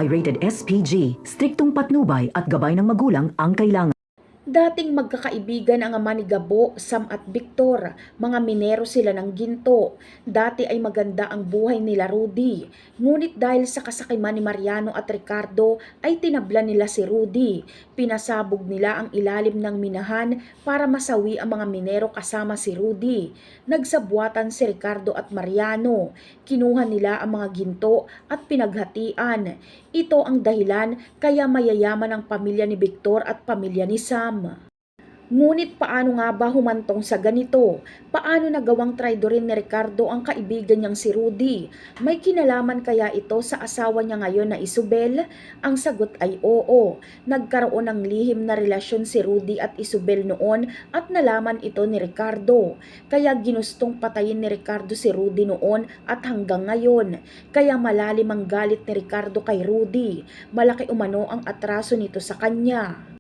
ay rated SPG, striktong patnubay at gabay ng magulang ang kailangan. Dating magkakaibigan ang ama ni Gabo, Sam at Victor. Mga minero sila ng ginto. Dati ay maganda ang buhay nila Rudy. Ngunit dahil sa kasakiman ni Mariano at Ricardo ay tinablan nila si Rudy. Pinasabog nila ang ilalim ng minahan para masawi ang mga minero kasama si Rudy. Nagsabuatan si Ricardo at Mariano. Kinuha nila ang mga ginto at pinaghatian. Ito ang dahilan kaya mayayaman ang pamilya ni Victor at pamilya ni Sam. Ngunit paano nga ba humantong sa ganito? Paano nagawang traidorin ni Ricardo ang kaibigan niyang si Rudy? May kinalaman kaya ito sa asawa niya ngayon na Isabel? Ang sagot ay oo. Nagkaroon ng lihim na relasyon si Rudy at Isabel noon at nalaman ito ni Ricardo. Kaya ginustong patayin ni Ricardo si Rudy noon at hanggang ngayon. Kaya malalim ang galit ni Ricardo kay Rudy. Malaki umano ang atraso nito sa kanya.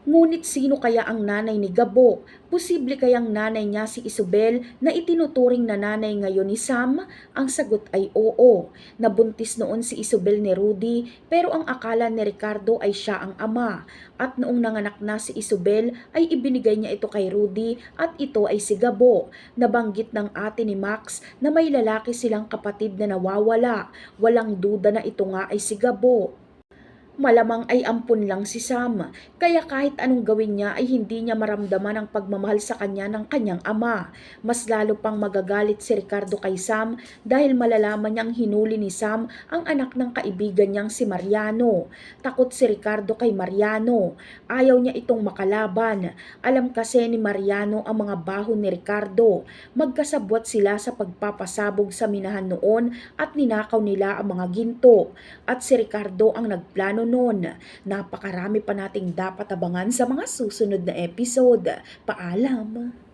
Ngunit sino kaya ang nanay ni Gabo? Posible kayang nanay niya si Isabel na itinuturing na nanay ngayon ni Sam? Ang sagot ay oo. Nabuntis noon si Isabel ni Rudy pero ang akala ni Ricardo ay siya ang ama. At noong nanganak na si Isabel ay ibinigay niya ito kay Rudy at ito ay si Gabo. Nabanggit ng ate ni Max na may lalaki silang kapatid na nawawala. Walang duda na ito nga ay si Gabo. Malamang ay ampun lang si Sam, kaya kahit anong gawin niya ay hindi niya maramdaman ang pagmamahal sa kanya ng kanyang ama. Mas lalo pang magagalit si Ricardo kay Sam dahil malalaman niyang hinuli ni Sam ang anak ng kaibigan niyang si Mariano. Takot si Ricardo kay Mariano. Ayaw niya itong makalaban. Alam kasi ni Mariano ang mga baho ni Ricardo. Magkasabwat sila sa pagpapasabog sa minahan noon at ninakaw nila ang mga ginto. At si Ricardo ang nagplano noon. Napakarami pa nating dapat abangan sa mga susunod na episode. Paalam!